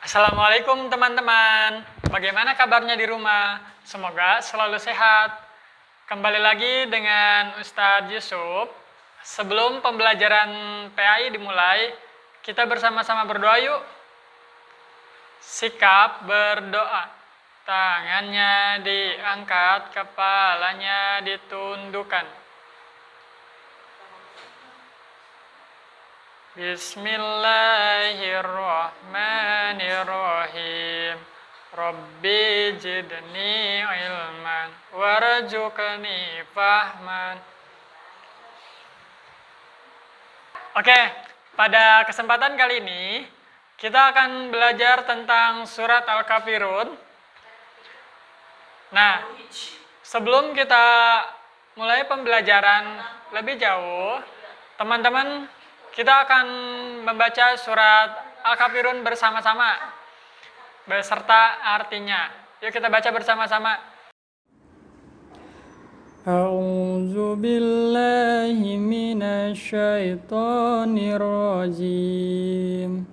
Assalamualaikum teman-teman. Bagaimana kabarnya di rumah? Semoga selalu sehat. Kembali lagi dengan Ustadz Yusuf. Sebelum pembelajaran PAI dimulai, kita bersama-sama berdoa yuk. Sikap berdoa. Tangannya diangkat, kepalanya ditundukkan. Bismillahirrahmanirrahim. Rabbi jidni ilman warzuqni fahman. Oke, pada kesempatan kali ini kita akan belajar tentang surat Al-Kafirun. Nah, sebelum kita mulai pembelajaran lebih jauh, teman-teman, kita akan membaca surat Al-Kafirun bersama-sama beserta artinya. Yuk kita baca bersama-sama. A'udzu billahi minasyaitonir rajim.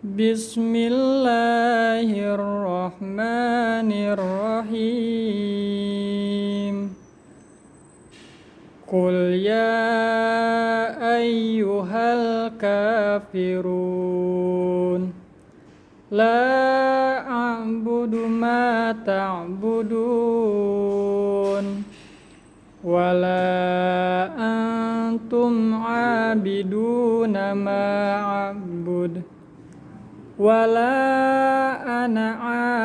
Bismillahirrahmanirrahim. Qul ya ayyuhal kafirun la a'budu ma ta'budun wa la antum 'abiduna ma a'bud wa la ana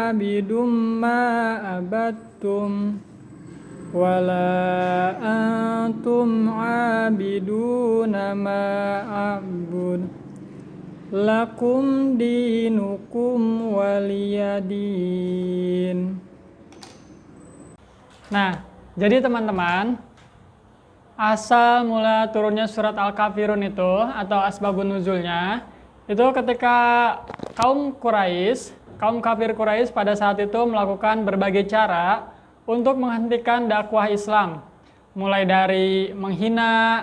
'abidum ma abattum wala antum abiduna ma a'bud lakum dinukum waliyadin. Nah, jadi teman-teman, asal mula turunnya surat Al-Kafirun itu atau asbabun nuzulnya itu ketika kaum kafir Quraisy pada saat itu melakukan berbagai cara untuk menghentikan dakwah Islam, mulai dari menghina,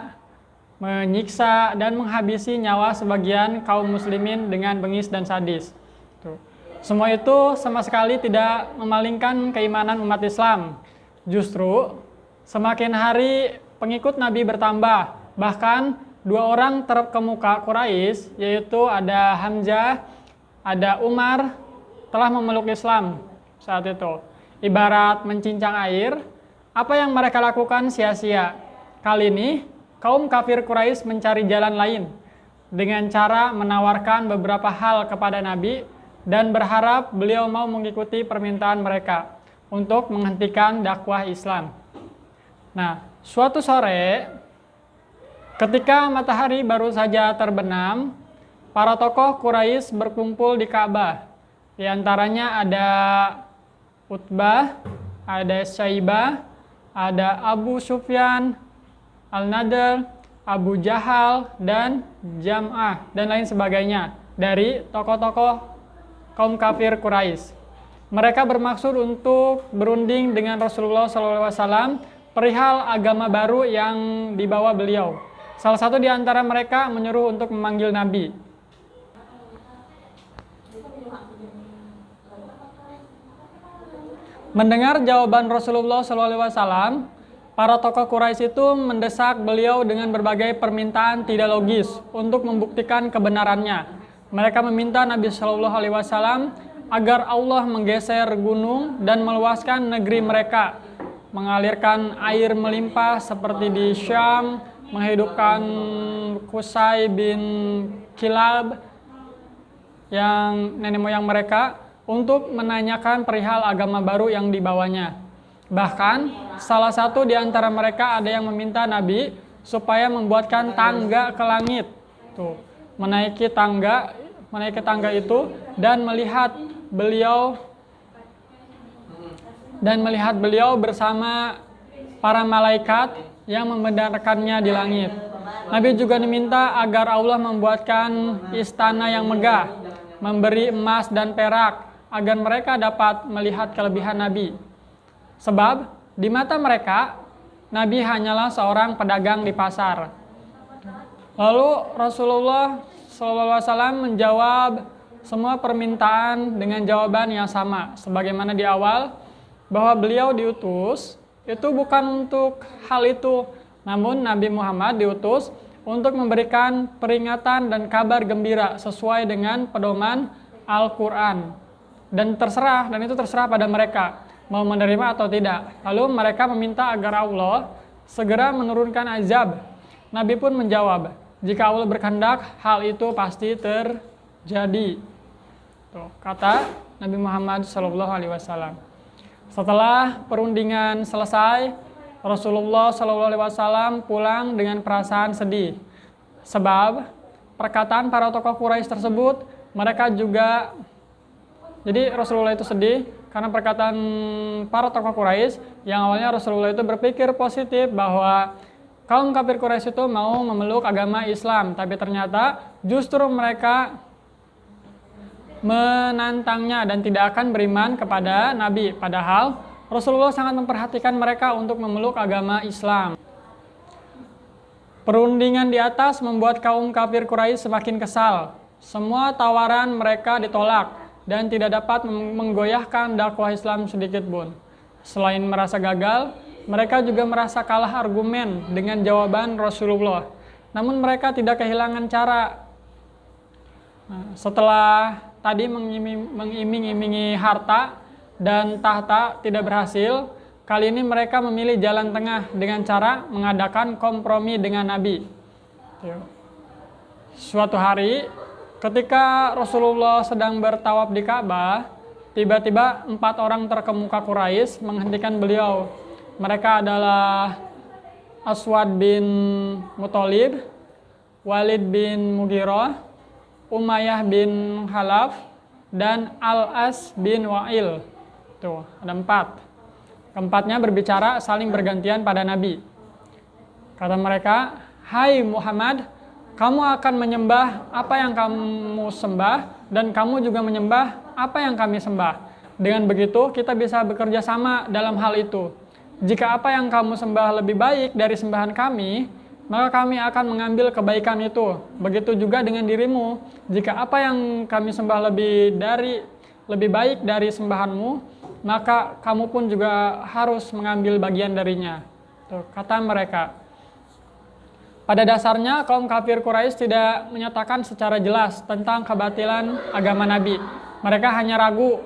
menyiksa, dan menghabisi nyawa sebagian kaum muslimin dengan bengis dan sadis. Semua itu sama sekali tidak memalingkan keimanan umat Islam. Justru semakin hari pengikut Nabi bertambah. Bahkan dua orang terkemuka Quraisy, yaitu ada Hamzah, ada Umar, telah memeluk Islam saat itu. Ibarat mencincang air, apa yang mereka lakukan sia-sia. Kali ini, kaum kafir Quraisy mencari jalan lain dengan cara menawarkan beberapa hal kepada Nabi dan berharap beliau mau mengikuti permintaan mereka untuk menghentikan dakwah Islam. Nah, suatu sore, ketika matahari baru saja terbenam, para tokoh Quraisy berkumpul di Ka'bah. Di antaranya ada Utbah, ada Syaibah, ada Abu Sufyan, Al-Nadr, Abu Jahal, dan Jam'ah, dan lain sebagainya dari tokoh-tokoh kaum kafir Quraisy. Mereka bermaksud untuk berunding dengan Rasulullah SAW perihal agama baru yang dibawa beliau. Salah satu di antara mereka menyuruh untuk memanggil Nabi. Mendengar jawaban Rasulullah SAW, para tokoh Quraisy itu mendesak beliau dengan berbagai permintaan tidak logis untuk membuktikan kebenarannya. Mereka meminta Nabi SAW agar Allah menggeser gunung dan meluaskan negeri mereka, mengalirkan air melimpah seperti di Syam, menghidupkan Qusay bin Kilab yang nenek moyang mereka, untuk menanyakan perihal agama baru yang dibawanya. Bahkan, salah satu di antara mereka ada yang meminta Nabi supaya membuatkan tangga ke langit. Menaiki tangga itu dan melihat beliau bersama para malaikat yang membenarkannya di langit. Nabi juga diminta agar Allah membuatkan istana yang megah, memberi emas dan perak, agar mereka dapat melihat kelebihan Nabi. Sebab di mata mereka, Nabi hanyalah seorang pedagang di pasar. Lalu Rasulullah SAW menjawab semua permintaan dengan jawaban yang sama. Sebagaimana di awal, bahwa beliau diutus itu bukan untuk hal itu, namun Nabi Muhammad diutus untuk memberikan peringatan dan kabar gembira sesuai dengan pedoman Al-Quran. Dan itu terserah pada mereka, mau menerima atau tidak. Lalu mereka meminta agar Allah segera menurunkan azab. Nabi pun menjawab, jika Allah berkehendak, hal itu pasti terjadi. Tuh, kata Nabi Muhammad SAW. Setelah perundingan selesai, Rasulullah SAW pulang dengan perasaan sedih. Sebab perkataan para tokoh Quraisy tersebut, jadi Rasulullah itu sedih karena perkataan para tokoh Quraisy yang awalnya Rasulullah itu berpikir positif bahwa kaum kafir Quraisy itu mau memeluk agama Islam, tapi ternyata justru mereka menantangnya dan tidak akan beriman kepada Nabi. Padahal Rasulullah sangat memperhatikan mereka untuk memeluk agama Islam. Perundingan di atas membuat kaum kafir Quraisy semakin kesal. Semua tawaran mereka ditolak dan tidak dapat menggoyahkan dakwah Islam sedikit pun. Selain merasa gagal, mereka juga merasa kalah argumen dengan jawaban Rasulullah. Namun mereka tidak kehilangan cara. Setelah tadi mengiming-imingi harta dan tahta tidak berhasil, kali ini mereka memilih jalan tengah dengan cara mengadakan kompromi dengan Nabi. Suatu hari, ketika Rasulullah sedang bertawaf di Ka'bah, tiba-tiba 4 orang terkemuka Quraisy menghentikan beliau. Mereka adalah Aswad bin Muthalib, Walid bin Mughirah, Umayyah bin Khalaf, dan Al-As bin Wa'il. Tuh, ada 4. Keempatnya berbicara saling bergantian pada Nabi. Kata mereka, "Hai Muhammad, kamu akan menyembah apa yang kamu sembah, dan kamu juga menyembah apa yang kami sembah. Dengan begitu, kita bisa bekerja sama dalam hal itu. Jika apa yang kamu sembah lebih baik dari sembahan kami, maka kami akan mengambil kebaikan itu. Begitu juga dengan dirimu. Jika apa yang kami sembah lebih baik dari sembahanmu, maka kamu pun juga harus mengambil bagian darinya." Tuh, kata mereka. Pada dasarnya, kaum kafir Quraisy tidak menyatakan secara jelas tentang kebatilan agama Nabi. Mereka hanya ragu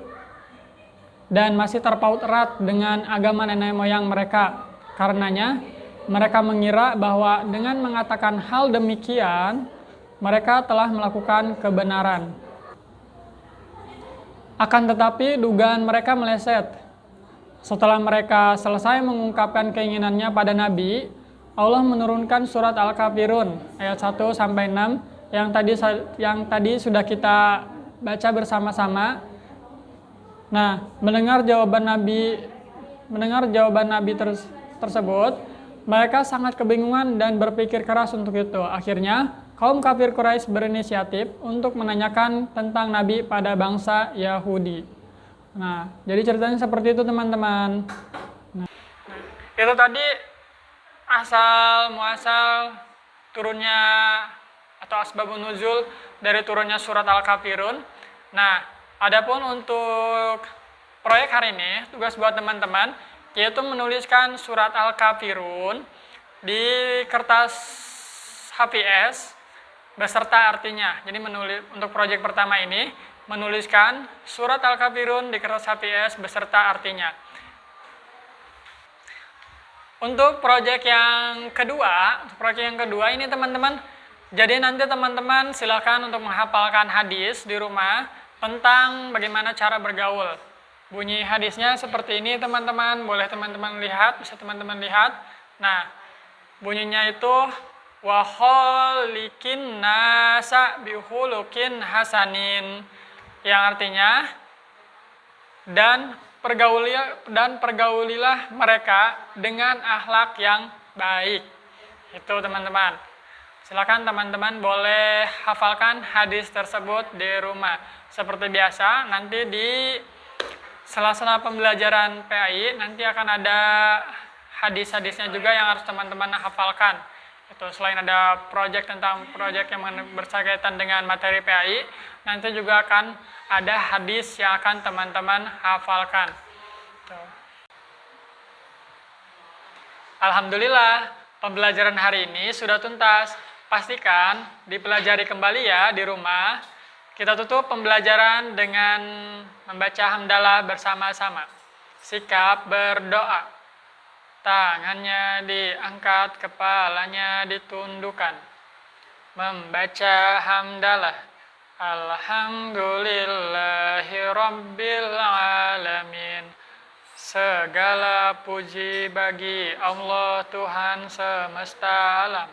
dan masih terpaut erat dengan agama nenek moyang mereka. Karenanya, mereka mengira bahwa dengan mengatakan hal demikian, mereka telah melakukan kebenaran. Akan tetapi, dugaan mereka meleset. Setelah mereka selesai mengungkapkan keinginannya pada Nabi, Allah menurunkan surat Al-Kafirun ayat 1-6 yang tadi sudah kita baca bersama-sama. Nah, mendengar jawaban Nabi tersebut, mereka sangat kebingungan dan berpikir keras untuk itu. Akhirnya, kaum kafir Quraisy berinisiatif untuk menanyakan tentang Nabi pada bangsa Yahudi. Nah, jadi ceritanya seperti itu, teman-teman. Nah, itu tadi asal muasal turunnya atau asbabun nuzul dari turunnya surat Al-Kafirun. Nah, adapun untuk proyek hari ini, tugas buat teman-teman yaitu menuliskan surat Al-Kafirun di kertas HVS beserta artinya. Jadi untuk proyek pertama ini menuliskan surat Al-Kafirun di kertas HVS beserta artinya. Untuk proyek yang kedua ini teman-teman, jadi nanti teman-teman silakan untuk menghafalkan hadis di rumah tentang bagaimana cara bergaul. Bunyi hadisnya seperti ini, teman-teman. Bisa teman-teman lihat. Nah, bunyinya itu wa khaliqin nasa bihulukin hasanin, yang artinya dan pergaulilah mereka dengan akhlak yang baik. Itu, teman-teman. Silakan teman-teman boleh hafalkan hadis tersebut di rumah. Seperti biasa, nanti di sela-sela pembelajaran PAI nanti akan ada hadis-hadisnya juga yang harus teman-teman hafalkan. Itu selain ada proyek yang berkaitan dengan materi PAI, nanti juga akan ada hadis yang akan teman-teman hafalkan. Tuh. Alhamdulillah, pembelajaran hari ini sudah tuntas. Pastikan dipelajari kembali ya di rumah. Kita tutup pembelajaran dengan membaca hamdalah bersama-sama. Sikap berdoa. Tangannya diangkat, kepalanya ditundukkan. Membaca hamdalah. Alhamdulillahi Rabbil Alamin. Segala puji bagi Allah Tuhan semesta alam.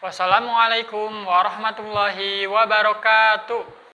Wassalamualaikum warahmatullahi wabarakatuh.